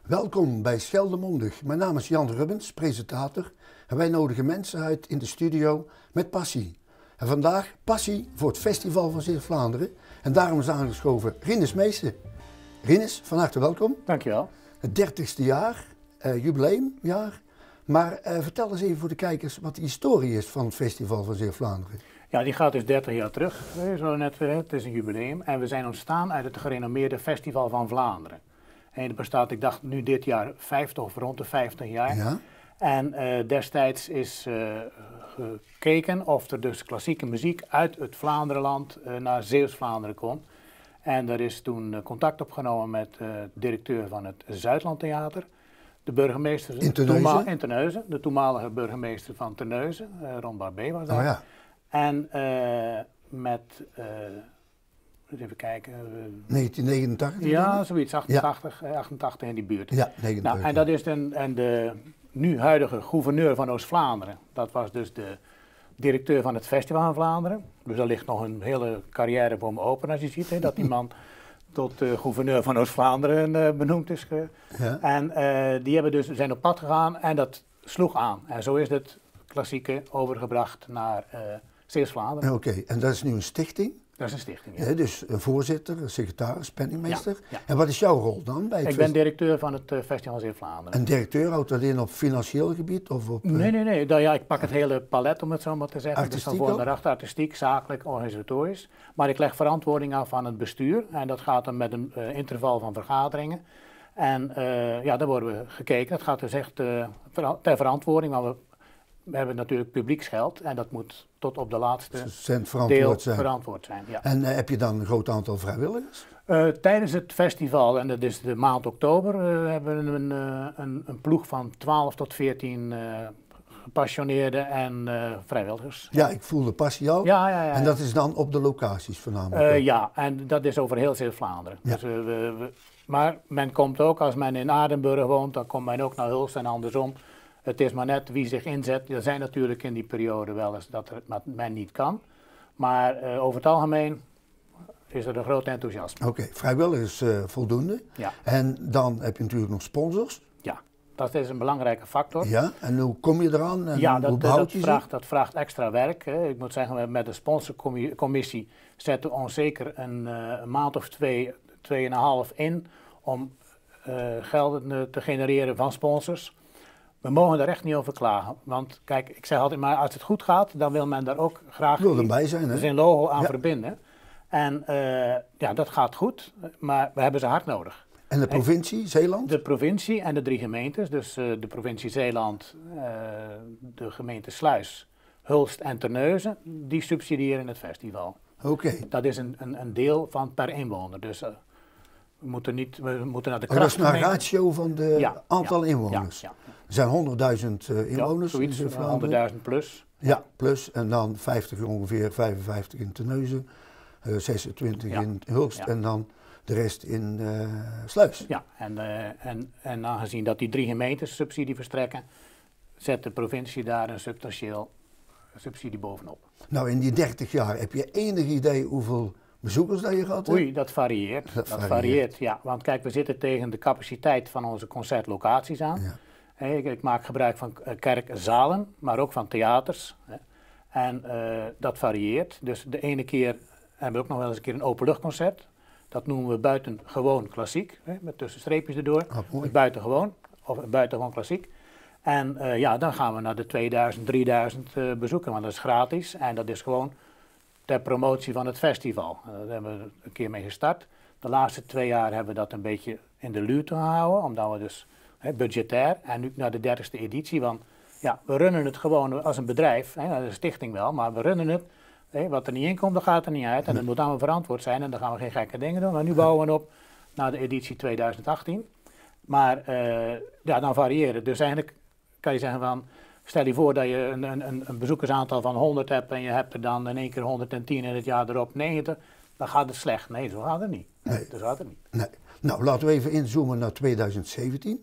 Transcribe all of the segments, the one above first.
Welkom bij Scheldemondig. Mijn naam is Jan Rubbens, presentator. En wij nodigen mensen uit in de studio met passie. En vandaag passie voor het Festival van Zeeuws-Vlaanderen. En daarom is aangeschoven Rinus Meester. Rinus, van harte welkom. Dankjewel. Het 30ste jaar, jubileumjaar. Maar vertel eens even voor de kijkers wat de historie is van het Festival van Zeeuws-Vlaanderen. Ja, die gaat dus 30 jaar terug. Het is een jubileum. En we zijn ontstaan uit het gerenommeerde Festival van Vlaanderen. En dat bestaat, ik dacht nu dit jaar 50 of rond de 50 jaar. Ja. En destijds is gekeken of er dus klassieke muziek uit het Vlaanderenland naar Zeeuws-Vlaanderen kon. En er is toen contact opgenomen met de directeur van het Zuidlandtheater. De burgemeester in Terneuzen, de toenmalige burgemeester van Terneuzen, Ron Barbé was daar. Oh ja. En met, even kijken. 1989? Ja, zoiets, 88 in die buurt. Ja, 89. Nou, en dat is de nu huidige gouverneur van Oost-Vlaanderen. Dat was dus de directeur van het Festival van Vlaanderen. Dus daar ligt nog een hele carrière voor me open als je ziet, hè, dat die man tot gouverneur van Oost-Vlaanderen benoemd is. Ja. En die zijn op pad gegaan en dat sloeg aan. En zo is het klassieke overgebracht naar Zeeuws-Vlaanderen. Oké, en dat is nu een stichting? Dat is een stichting, ja. Ja, dus een voorzitter, een secretaris, penningmeester. Ja, ja. En wat is jouw rol dan bij het Ik ben directeur van het Festival Zeeuws-Vlaanderen. En directeur, houdt dat in op financieel gebied of op... Nee. Ja, ik pak het hele palet, om het zo maar te zeggen. Artistiek dus van voor ook? naar achter, artistiek, zakelijk, organisatorisch. Maar ik leg verantwoording af aan het bestuur. En dat gaat dan met een interval van vergaderingen. En daar worden we gekeken. Dat gaat dus echt ter verantwoording, want we hebben natuurlijk publieksgeld. En dat moet tot op de laatste deel verantwoord zijn. Ja. En heb je dan een groot aantal vrijwilligers? Tijdens het festival, en dat is de maand oktober, hebben we een ploeg van 12 tot 14 gepassioneerden en vrijwilligers. Ja, ik voel de passie al. Ja. En dat is dan op de locaties voornamelijk? Ja, en dat is over heel Zeeuws-Vlaanderen. Ja. Dus, maar men komt ook, als men in Aardenburg woont, dan komt men ook naar Hulst en andersom. Het is maar net wie zich inzet. Er zijn natuurlijk in die periode wel eens dat men niet kan. Maar over het algemeen is er een groot enthousiasme. Oké, vrijwilligers voldoende. Ja. En dan heb je natuurlijk nog sponsors. Ja, dat is een belangrijke factor. Ja, en hoe kom je eraan? En ja, hoe behoud je ze? dat vraagt extra werk. Hè. Ik moet zeggen, met de sponsorcommissie zetten we ons zeker een maand of 2,5 in om gelden te genereren van sponsors. We mogen daar echt niet over klagen, want kijk, ik zeg altijd maar, als het goed gaat, dan wil men daar ook graag zijn logo aan verbinden. En dat gaat goed, maar we hebben ze hard nodig. En de provincie, Zeeland? De provincie en de 3 gemeentes, dus de provincie Zeeland, de gemeente Sluis, Hulst en Terneuzen, die subsidiëren het festival. Oké. Dat is een deel van per inwoner, dus we moeten naar de kracht. Dat is een ratio van de aantal inwoners. Ja. Er zijn 100.000 inwoners in Zeeuws-Vlaanderen. 100.000 plus. Ja, plus. En dan 50 ongeveer, 55 in Terneuzen, 26 in Hulst en dan de rest in Sluis. Ja, en aangezien dat die 3 gemeentes subsidie verstrekken, zet de provincie daar een substantieel subsidie bovenop. Nou, in die 30 jaar heb je enig idee hoeveel bezoekers dat je gehad hebt? Oei, dat varieert. Dat varieert, ja. Want kijk, we zitten tegen de capaciteit van onze concertlocaties aan. Ja. Ik maak gebruik van kerkzalen, maar ook van theaters. En dat varieert. Dus de ene keer hebben we ook nog wel eens een keer een openluchtconcert. Dat noemen we buitengewoon klassiek, met tussenstreepjes erdoor. Buitengewoon, of buitengewoon klassiek. En dan gaan we naar de 2000, 3000 bezoeken, want dat is gratis. En dat is gewoon ter promotie van het festival. Daar hebben we een keer mee gestart. De laatste 2 jaar hebben we dat een beetje in de luwte gehouden, omdat we dus budgetair en nu naar de 30ste editie. Want ja, we runnen het gewoon als een bedrijf, een stichting wel, maar we runnen het. Wat er niet in komt, dat gaat er niet uit. En dat moet allemaal verantwoord zijn en dan gaan we geen gekke dingen doen. Maar nu bouwen we op naar de editie 2018. Maar dan variëren. Dus eigenlijk kan je zeggen van, stel je voor dat je een bezoekersaantal van 100 hebt en je hebt er dan in één keer 110 en het jaar erop 90. Dan gaat het slecht. Nee, zo gaat het niet. Nee. Nou, laten we even inzoomen naar 2017.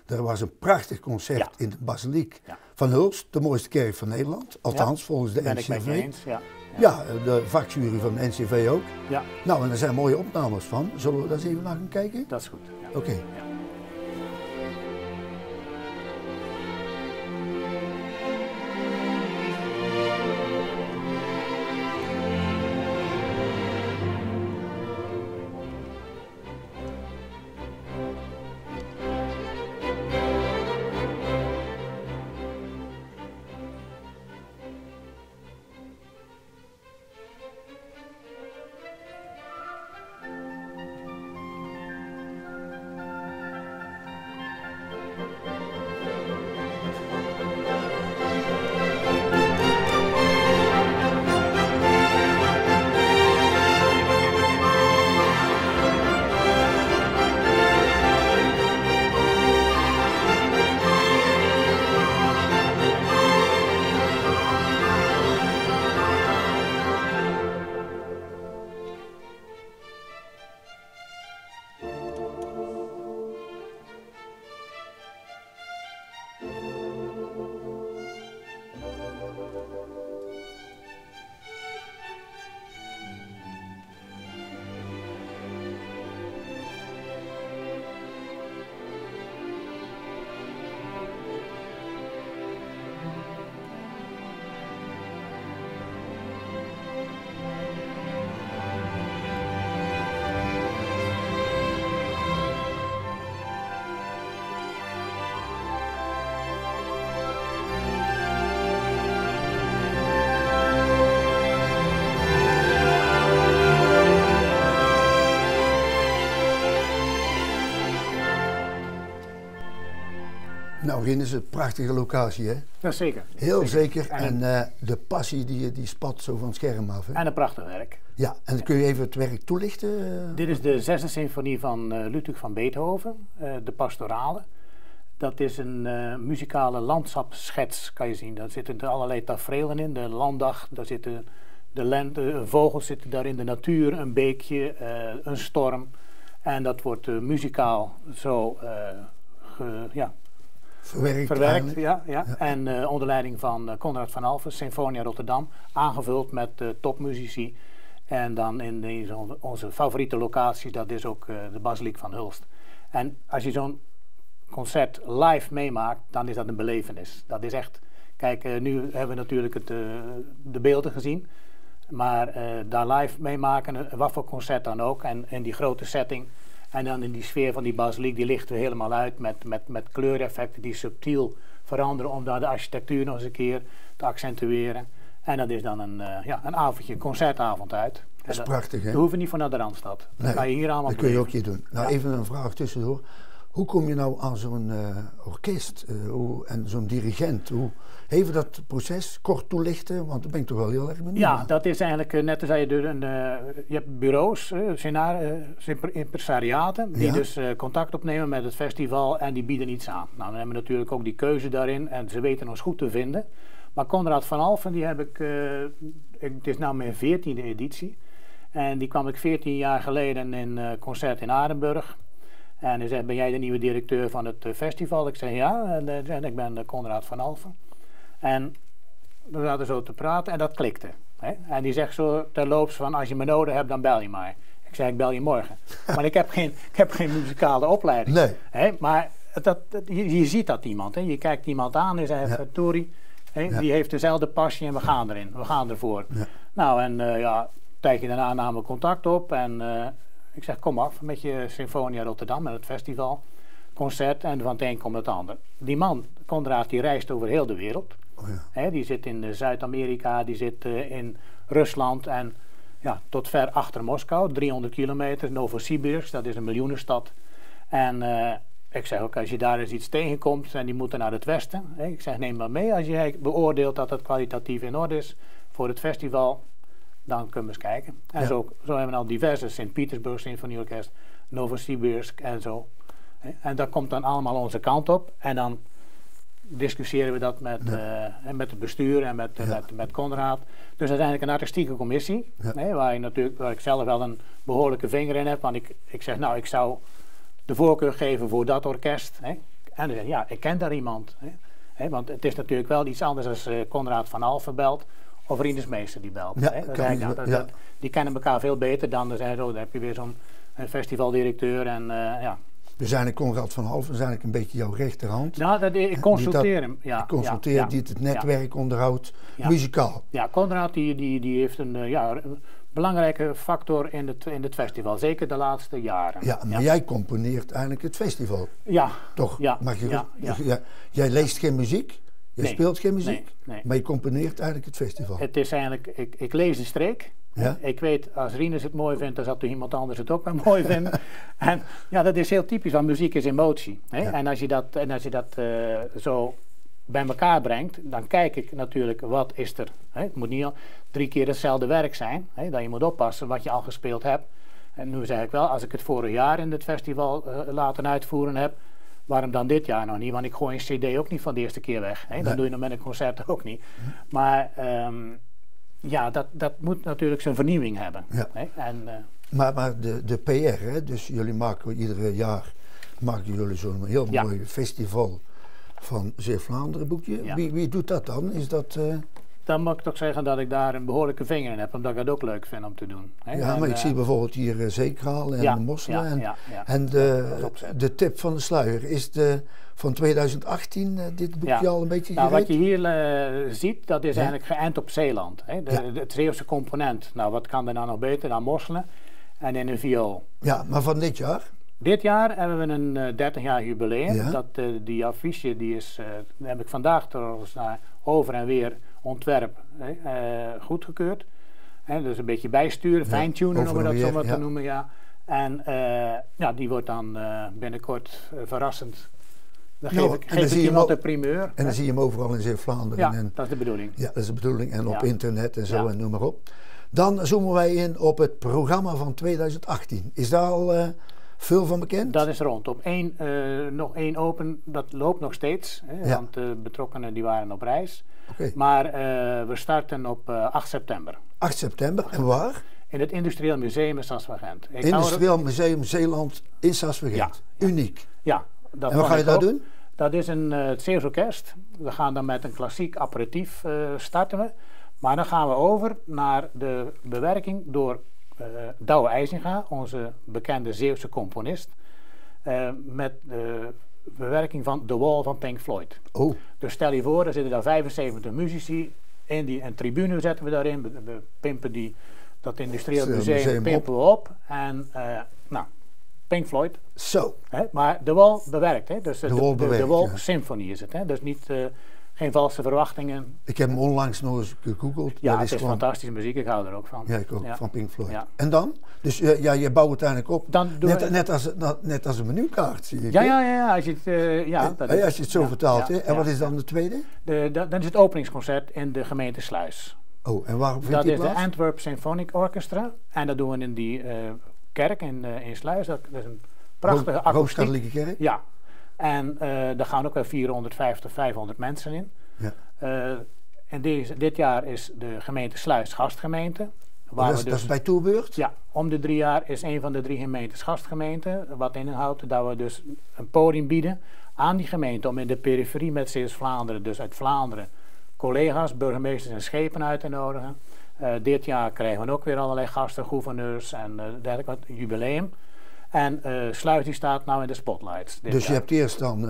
Er was een prachtig concert in de basiliek van Hulst, de mooiste kerk van Nederland. Althans, volgens de NCV. Ben ik met je eens, Ja, de vakjury van de NCV ook. Ja. Nou, en er zijn mooie opnames van. Zullen we daar eens even naar gaan kijken? Dat is goed. Oké. Ja. Nou, Rien is een prachtige locatie, hè? Ja, zeker. Heel zeker. En de passie die spat zo van het scherm af. Hè? En een prachtig werk. Ja, en dan kun je even het werk toelichten? Dit is de 6e symfonie van Ludwig van Beethoven, de Pastorale. Dat is een muzikale landschapsschets, kan je zien. Daar zitten allerlei tafereelen in. De landdag, daar zitten vogels zitten daar in de natuur, een beekje, een storm. En dat wordt muzikaal zo verwerkt. Ja. En onder leiding van Konrad van Alphen, Sinfonia Rotterdam, aangevuld met topmuzici. En dan in onze favoriete locatie, dat is ook de Basiliek van Hulst. En als je zo'n concert live meemaakt, dan is dat een belevenis. Dat is echt, kijk, nu hebben we natuurlijk de beelden gezien. Maar daar live meemaken, wat voor concert dan ook, en in die grote setting. En dan in die sfeer van die basiliek, die lichten we helemaal uit met kleureffecten die subtiel veranderen om daar de architectuur nog eens een keer te accentueren. En dat is dan een avondje, een concertavond uit. Dat is prachtig, hè? We hoeven niet van naar de Randstad. Dat kan je hier allemaal dat kun je ook hier doen. Nou, even een vraag tussendoor. Hoe kom je nou aan zo'n orkest en zo'n dirigent? Hoe even dat proces kort toelichten? Want daar ben ik toch wel heel erg benieuwd. Ja, dat is eigenlijk net als je hebt bureaus, impresariaten, die dus contact opnemen met het festival en die bieden iets aan. Nou, dan hebben we natuurlijk ook die keuze daarin en ze weten ons goed te vinden. Maar Konrad van Alphen, die heb ik, het is nou mijn 14e editie. En die kwam ik 14 jaar geleden in concert in Arenburg. En hij zei, ben jij de nieuwe directeur van het festival? Ik zei ja, en ik ben Konrad van Alphen. En we zaten zo te praten en dat klikte. Hè? En die zegt zo terloops van, als je me nodig hebt, dan bel je mij. Ik zei, ik bel je morgen. Maar ik heb geen muzikale opleiding. Nee. Hè? Maar je ziet dat iemand. Hè? Je kijkt iemand aan en zegt, Toeri, die heeft dezelfde passie en we gaan erin. We gaan ervoor. Ja. Nou, en een tijdje daarna namen we contact op en ik zeg, kom af met je Sinfonia Rotterdam, met het festival, concert en van het een komt het ander. Die man, Konrad, die reist over heel de wereld. Oh ja. Die zit in Zuid-Amerika, die zit in Rusland en tot ver achter Moskou, 300 kilometer, Novosibirsk, dat is een miljoenenstad. En ik zeg ook, als je daar eens iets tegenkomt en die moeten naar het westen, ik zeg, neem maar mee als jij beoordeelt dat het kwalitatief in orde is voor het festival. Dan kunnen we eens kijken. En zo hebben we al diverse Sint-Petersburg Symfonieorkest, Novosibirsk en zo. En dat komt dan allemaal onze kant op. En dan discussiëren we dat met het bestuur en met Konrad. Dus uiteindelijk een artistieke commissie. Waar ik zelf wel een behoorlijke vinger in heb. Want ik zeg, nou, ik zou de voorkeur geven voor dat orkest. En dan zeg ik, ik ken daar iemand. Want het is natuurlijk wel iets anders als Konrad van Alphen belt. Of Rinus Meester die belt. Die kennen elkaar veel beter dan dan heb je weer zo'n festivaldirecteur en Dus eigenlijk Konrad van Alphen is eigenlijk een beetje jouw rechterhand. Nou, ik consulteer hem. Ja, die het netwerk onderhoudt, muzikaal. Ja, Konrad die heeft een belangrijke factor in het festival. Zeker de laatste jaren. Ja, maar jij componeert eigenlijk het festival. Ja. Toch? Ja. Jij leest geen muziek? Je speelt geen muziek, maar je componeert eigenlijk het festival. Het is eigenlijk, ik lees een streek. Ja? Ik weet, als Rinus het mooi vindt, dan zal iemand anders het ook wel mooi vinden. En dat is heel typisch, want muziek is emotie. Hè? Ja. En als je dat zo bij elkaar brengt, dan kijk ik natuurlijk, wat is er? Hè? Het moet niet al 3 keer hetzelfde werk zijn, hè? Dat je moet oppassen wat je al gespeeld hebt. En nu zeg ik wel, als ik het vorig jaar in het festival laten uitvoeren heb, waarom dan dit jaar nog niet? Want ik gooi een cd ook niet van de eerste keer weg. Hè? Dat doe je nog met een concert ook niet. Maar dat moet natuurlijk zijn vernieuwing hebben. Ja. Hè? En, maar de PR, hè? Dus jullie maken iedere jaar zo'n heel mooi festival van Zeeuws-Vlaanderen boekje. Ja. Wie doet dat dan? Is dat... Dan moet ik toch zeggen dat ik daar een behoorlijke vinger in heb, omdat ik dat ook leuk vind om te doen. Hè? Ja, maar ik zie bijvoorbeeld hier Zeekraal en de Mosselen. En de tip van de sluier, is van 2018 dit boekje al een beetje gereed? Wat je hier ziet, dat is eigenlijk geënt op Zeeland. Hè? Het Zeeuwse component. Nou, wat kan er nou nog beter dan Mosselen en in een viool? Ja, maar van dit jaar? Dit jaar hebben we een 30 jaar jubileum. Ja. Die affiche, heb ik vandaag trouwens over en weer ontwerp goedgekeurd. Dus een beetje bijsturen, fine-tunen om dat zo maar te noemen. Ja. En die wordt dan binnenkort verrassend Dan geef ik iemand de primeur. En dan zie je hem overal in Zeeuws-Vlaanderen. Ja, dat is de bedoeling. Ja, dat is de bedoeling. En op internet en zo en noem maar op. Dan zoomen wij in op het programma van 2018. Is daar al veel van bekend? Dat is rond. Nog één open, dat loopt nog steeds. Hè, want de betrokkenen die waren op reis. Okay. Maar we starten op 8 september. 8 september, en waar? In het Industrieel Museum in Saswagent. Industrieel Museum Zeeland in Saswagent. Ja. Uniek. Ja. En wat ga je daar doen? Dat is het Zeeuws Orkest. We gaan dan met een klassiek aperitief starten we. Maar dan gaan we over naar de bewerking door Douwe IJzinga, onze bekende Zeeuwse componist. Met de bewerking van The Wall van Pink Floyd. Oh. Dus stel je voor, er zitten daar 75 muzici. Een tribune zetten we daarin. We pimpen dat industrieel museum pimpen we op. En Pink Floyd. Zo. Maar The Wall bewerkt. Dus de Wall ja. Symphony is het. Dus niet... geen valse verwachtingen. Ik heb hem onlangs nog eens gegoogeld. Ja, het is gewoon fantastische muziek. Ik hou er ook van. Ja, ik ook. Van Pink Floyd. Ja. En dan? Dus je bouwt uiteindelijk op. Net als een menukaart, zie ik. Ja. Als je het zo vertaalt. En wat is dan de tweede? Dan is het openingsconcert in de gemeente Sluis. Oh, en waarom vindt die plaats? Dat is de Antwerp Symphonic Orchestra. En dat doen we in die kerk in Sluis. Dat is een prachtige akoestiek. Rooms-Katholieke kerk? Ja. En daar gaan ook wel 450, 500 mensen in. Ja. En dit jaar is de gemeente Sluis gastgemeente. Dat is bij toerbeurt? Ja, om de 3 jaar is een van de 3 gemeentes gastgemeente. Wat inhoudt dat we dus een podium bieden aan die gemeente om in de periferie met Zeeuws-Vlaanderen, dus uit Vlaanderen, collega's, burgemeesters en schepen uit te nodigen. Dit jaar krijgen we ook weer allerlei gasten, gouverneurs en dergelijke, wat jubileum. En Sluis die staat nou in de spotlights. Dus je hebt eerst dan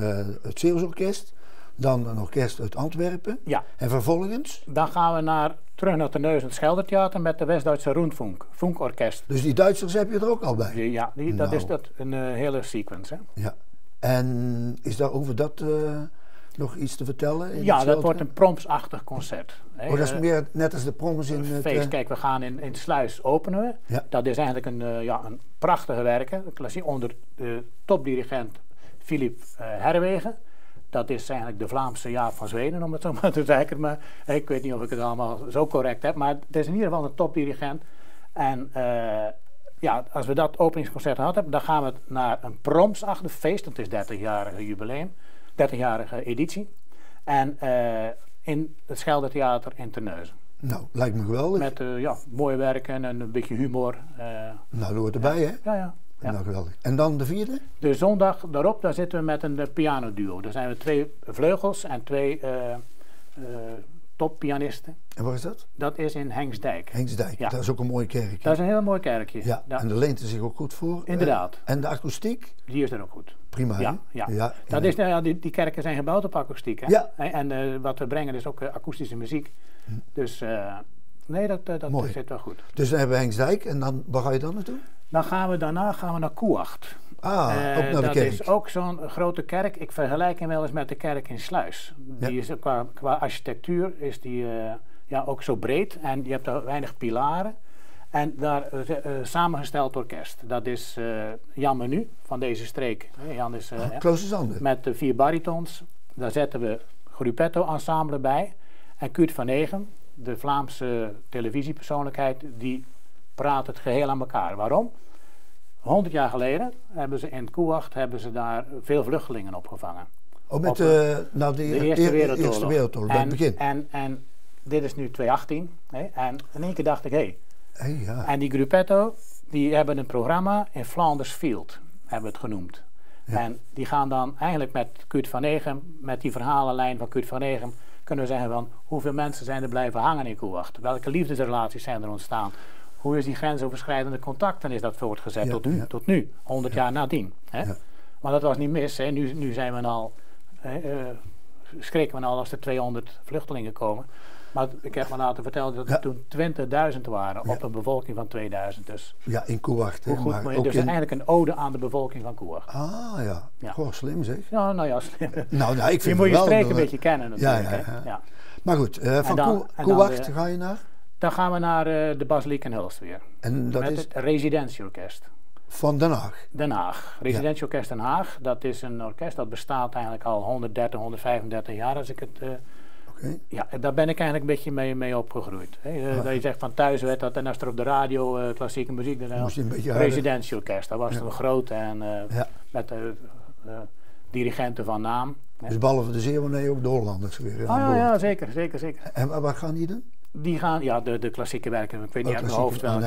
het Zeeuws Orkest, dan een orkest uit Antwerpen. Ja. En vervolgens? Dan gaan we terug naar Terneuzen, het Scheldertheater met de West-Duitse Rundfunk, Funkorkest. Dus die Duitsers heb je er ook al bij? Ja, dat is een hele sequence. Hè? Ja. En is daar over dat nog iets te vertellen? Ja, dat wordt een promsachtig concert. Dat is meer net als de proms in het... feest. Kijk, we gaan in Sluis openen we. Ja. Dat is eigenlijk een prachtige werken. Klassiek onder de topdirigent Philippe Herwegen. Dat is eigenlijk de Vlaamse Jaap van Zweden, om het zo maar te zeggen. Maar ik weet niet of ik het allemaal zo correct heb. Maar het is in ieder geval een topdirigent. En als we dat openingsconcert gehad hebben, dan gaan we naar een promsachtig feest. Dat is 30-jarige jubileum. 30-jarige editie. En in het Scheldertheater in Terneuzen. Nou, lijkt me geweldig. Met mooie werken en een beetje humor. Nou, dat hoort erbij, hè? Ja. Nou, geweldig. En dan de vierde? De zondag daarop, daar zitten we met een pianoduo. Daar zijn we 2 vleugels en 2 toppianisten. En waar is dat? Dat is in Hengsdijk. Hengsdijk, dat is ook een mooi kerkje. Dat is een heel mooi kerkje. Ja, en daar leent er zich ook goed voor. Inderdaad. En de akoestiek? Die is er ook goed. Prima, ja. Dat is, die kerken zijn gebouwd op akoestiek. Hè? Ja. En wat we brengen is ook akoestische muziek. Dus dat zit wel goed. Dus dan hebben we Hengsdijk en dan, waar ga je dan naartoe? Dan gaan we daarna naar Koewacht. Ook naar de kerk. Dat is ook zo'n grote kerk. Ik vergelijk hem wel eens met de kerk in Sluis. Die is qua architectuur is die ook zo breed en je hebt daar weinig pilaren. En daar samengesteld orkest. Dat is Jan Menu van deze streek. Jan is met 4 baritons. Daar zetten we Gruppetto ensemble bij. En Kurt van Egem, de Vlaamse televisiepersoonlijkheid, die praat het geheel aan elkaar. Waarom? 100 jaar geleden hebben ze in Koewacht daar veel vluchtelingen opgevangen. Met de Eerste Wereldoorlog, het begin. En dit is nu 2018. En in één keer dacht ik, En die Gruppetto, die hebben een programma in Flanders Field, hebben we het genoemd. Ja. En die gaan dan eigenlijk met Kurt van Egem, met die verhalenlijn van Kurt van Egem, kunnen we zeggen van hoeveel mensen zijn er blijven hangen in Koewacht? Welke liefdesrelaties zijn er ontstaan? Hoe is die grensoverschrijdende contacten is dat voortgezet tot nu, 100 jaar nadien. Hè? Ja. Maar dat was niet mis. Hè? Nu zijn we al, schrikken we al als er 200 vluchtelingen komen. Maar ik heb me laten vertellen dat er toen 20.000 waren op een bevolking van 2000. Dus ja, in Koewacht. Dus eigenlijk een ode aan de bevolking van Koewacht. Ah ja, gewoon slim zeg. Ja, nou ja, slim. Ik vind je moet je streek een beetje kennen natuurlijk. Ja. Maar goed, van Koewacht ga je naar? Dan gaan we naar de Basiliek in Hulst weer. En dat met het residentieorkest. Van Den Haag? Den Haag. Residentieorkest Den Haag. Dat is een orkest dat bestaat eigenlijk al 130, 135 jaar als ik het... Ja, daar ben ik eigenlijk een beetje mee opgegroeid. Dat je zegt van thuis werd dat en als er op de radio klassieke muziek... Residentieorkest, dat was een groot en met dirigenten van naam. Dus behalve de Zeeuwen ook de Hollanders weer? Ja, zeker. En waar gaan die dan? Die gaan, de klassieke werken, ik weet niet uit mijn hoofd welke.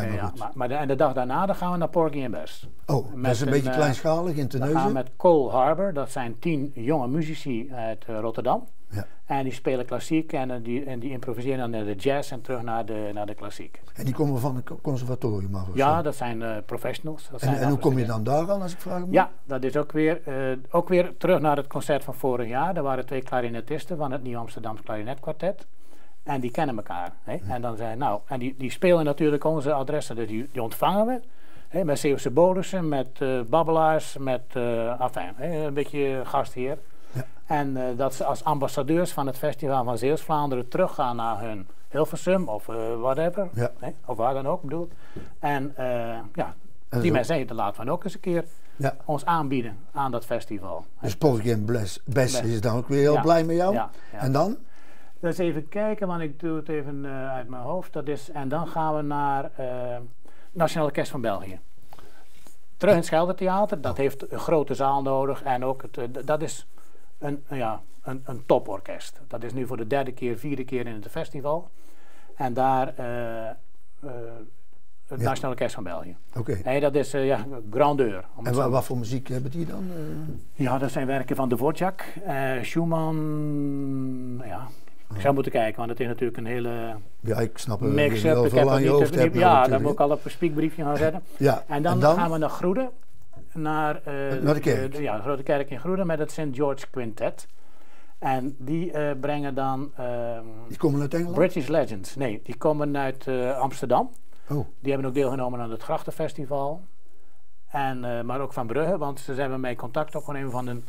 En de dag daarna dan gaan we naar Porgy and Bess. Oh, dat is een beetje kleinschalig in Terneuzen? We gaan met Cole Harbour, dat zijn 10 jonge muzici uit Rotterdam. Ja. En die spelen klassiek en die improviseren dan naar de jazz en terug naar de klassiek. En die komen van het conservatorium af? Ja, dat zijn professionals. En hoe kom je dan daar aan, als ik vraag? Ja, dat is ook weer terug naar het concert van vorig jaar. Er waren 2 klarinetisten van het Nieuw Amsterdams Klarinetkwartet. En die kennen elkaar. Ja. En dan zijn die spelen natuurlijk onze adressen, dus die ontvangen we. Met Zeeuwse bonussen, met babbelaars, met een beetje gastheer. Ja. En dat ze als ambassadeurs van het festival van Zeeuws-Vlaanderen teruggaan naar hun Hilversum of whatever, of waar dan ook bedoel. En die mensen laten we ook eens een keer ons aanbieden aan dat festival. Dus Porgy and Bess is dan ook weer heel blij met jou. Ja. En dan? Dus even kijken, want ik doe het even uit mijn hoofd. En dan gaan we naar Nationaal Orkest van België. Terug in het Scheldetheater, dat heeft een grote zaal nodig en ook dat is een toporkest. Dat is nu voor de 3e keer, 4e keer in het festival. En daar het Nationaal Orkest van België. Oké. Dat is grandeur. En wat voor muziek hebben die dan? Ja, dat zijn werken van Dvorak, Schumann, Ik zou moeten kijken, want het is natuurlijk een hele mix-up. Dan moet ik al op een spiekbriefje gaan zetten. En dan gaan we naar Groede. Naar de kerk? De Grote Kerk in Groede met het St. George Quintet. En die brengen dan... die komen uit Engeland? British Legends. Nee, die komen uit Amsterdam. Oh. Die hebben ook deelgenomen aan het Grachtenfestival. Maar ook van Brugge, want ze hebben mij contact opgenomen van een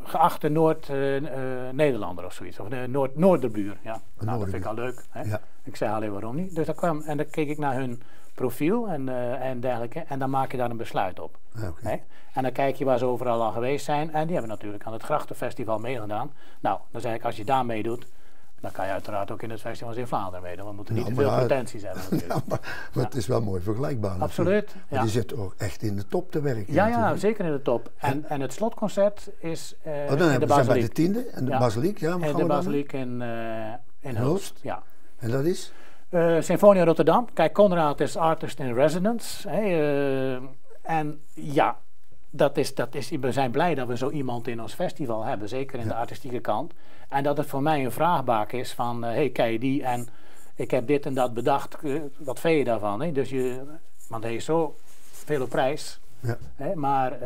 geachte Noord-Nederlander of zoiets. Of de Noorderbuur. Ja. Dat vind ik al leuk. Hè? Ja. Ik zei alleen waarom niet. Dus dan keek ik naar hun profiel en dergelijke. En dan maak je daar een besluit op. Okay. En dan kijk je waar ze overal al geweest zijn. En die hebben natuurlijk aan het Grachtenfestival meegedaan. Nou, dan zeg ik, als je daar meedoet, dan kan je uiteraard ook in het festival in Vlaanderen meedoen. We moeten niet te veel pretenties hebben natuurlijk. Maar het is wel mooi vergelijkbaar. Absoluut. Ja. Die zit ook echt in de top te werken. Ja, zeker in de top. En het slotconcert is dan in de bij basiliek. de 10e en de basiliek. Ja, in de basiliek in Hulst. Ja. En dat is? Symfonia Rotterdam. Kijk, Conrad is artist in residence. En ja, we zijn blij dat we zo iemand in ons festival hebben. Zeker in de artistieke kant. En dat het voor mij een vraagbaak is van... kijk die en ik heb dit en dat bedacht. Wat vind je daarvan? Hè? Dus want hij is zo veel op prijs. Ja. Maar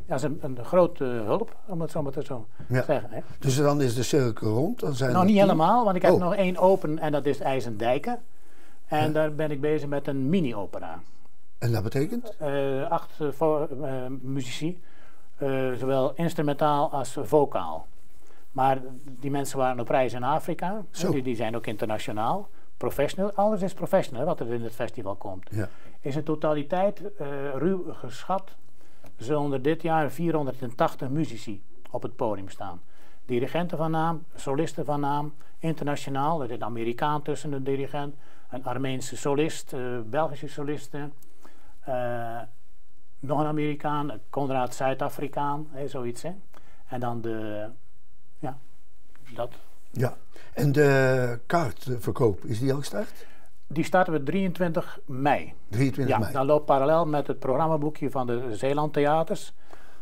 dat is een grote hulp, om het zo maar te zeggen. Hè. Dus dan is de cirkel rond? Dan zijn nog niet helemaal, want ik heb nog 1 open en dat is IJsendijken. En daar ben ik bezig met een mini-opera. En dat betekent? 8 muzici, zowel instrumentaal als vocaal. Maar die mensen waren op reis in Afrika, die zijn ook internationaal. Professional, alles is professional wat er in het festival komt. Ja. Is in totaliteit ruw geschat, zullen er dit jaar 480 muzici op het podium staan. Dirigenten van naam, solisten van naam, internationaal. Er zit een Amerikaan tussen de dirigent, een Armeense solist, Belgische solisten, nog een Amerikaan, Conrad Zuid-Afrikaan, zoiets. Hè. En dan dat. Ja, en de kaartverkoop, is die al gestart? Die starten we 23 mei. 23 mei. Dan loopt parallel met het programmaboekje van de Zeeland Theaters.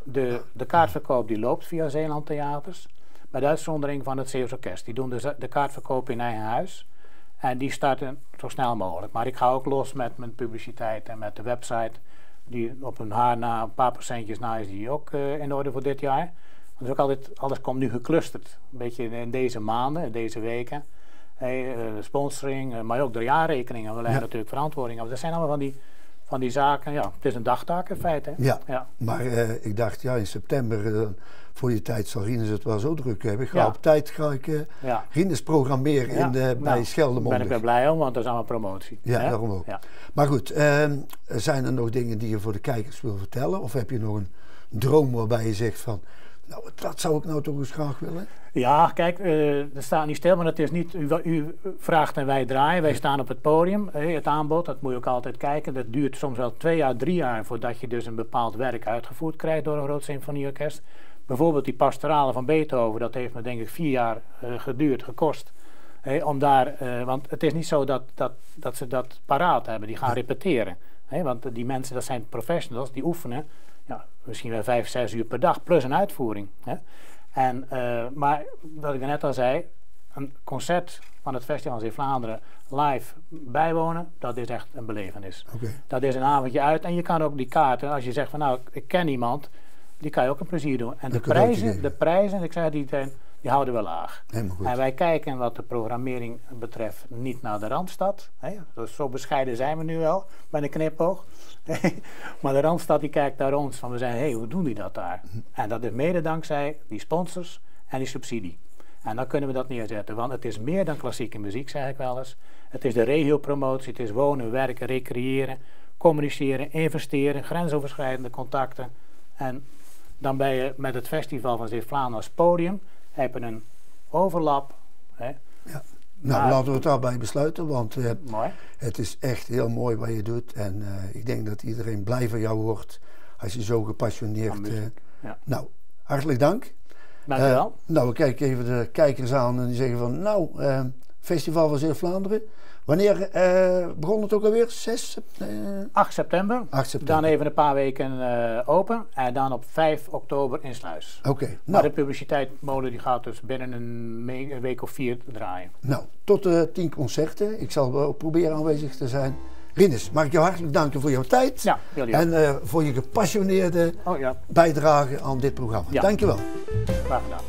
De kaartverkoop die loopt via Zeeland Theaters. Met uitzondering van het Zeeuws Orkest. Die doen de kaartverkoop in eigen huis. En die starten zo snel mogelijk. Maar ik ga ook los met mijn publiciteit en met de website. Die op een paar procentjes na is die ook in orde voor dit jaar. Dus ook altijd, alles komt nu geclusterd. Een beetje in deze maanden, deze weken. Sponsoring, maar ook de jaarrekeningen. We leggen natuurlijk verantwoording af. Dat zijn allemaal van die zaken, ja, het is een dagtaak in feite. Ja, ja. Maar ik dacht, ja, in september, voor die tijd zal Rinus het wel zo druk hebben. Op tijd ga ik Rinus programmeren bij Scheldemondig. Ben ik wel blij om, want dat is allemaal promotie. Ja, daarom ook. Ja. Maar goed, zijn er nog dingen die je voor de kijkers wil vertellen? Of heb je nog een droom waarbij je zegt van, nou, dat zou ik nou toch eens graag willen? Ja, kijk, er staat niet stil, maar het is niet, u vraagt en wij draaien. Wij staan op het podium, het aanbod, dat moet je ook altijd kijken. Dat duurt soms wel 2 jaar, 3 jaar voordat je dus een bepaald werk uitgevoerd krijgt door een groot symfonieorkest. Bijvoorbeeld die pastorale van Beethoven, dat heeft me denk ik 4 jaar gekost. Om daar, want het is niet zo dat ze dat paraat hebben, die gaan repeteren. Want die mensen, dat zijn professionals, die oefenen misschien wel 5, 6 uur per dag, plus een uitvoering. Maar wat ik net al zei, een concert van het Festival van Zeeuws-Vlaanderen live bijwonen, dat is echt een belevenis. Dat is een avondje uit en je kan ook die kaarten, als je zegt van nou, ik ken iemand, die kan je ook een plezier doen. En de prijzen, ik zei die houden we laag. En wij kijken wat de programmering betreft niet naar de Randstad. Dus zo bescheiden zijn we nu wel, met een knipoog. Maar de Randstad die kijkt naar ons van we zeggen, hoe doen die dat daar? En dat is mede dankzij die sponsors en die subsidie. En dan kunnen we dat neerzetten, want het is meer dan klassieke muziek, zeg ik wel eens. Het is de regiopromotie, het is wonen, werken, recreëren, communiceren, investeren, grensoverschrijdende contacten. En dan ben je met het Festival van Zeeuws-Vlaanderen als podium, heb je een overlap. Ja. Nou, laten we het daarbij besluiten, want het is echt heel mooi wat je doet. En ik denk dat iedereen blij van jou wordt als je zo gepassioneerd... Nou, hartelijk dank. Dank je wel. Nou, we kijken even de kijkers aan en die zeggen van... Festival van Zeeuws-Vlaanderen. Wanneer begon het ook alweer? 8 september. 8 september. Dan even een paar weken open. En dan op 5 oktober in Sluis. Maar de publiciteitsmolen die gaat dus binnen een week of 4 draaien. Nou, tot 10 concerten. Ik zal ook proberen aanwezig te zijn. Rinus, mag ik jou hartelijk danken voor jouw tijd. Ja, jullie ook. En voor je gepassioneerde bijdrage aan dit programma. Dank je wel. Graag gedaan.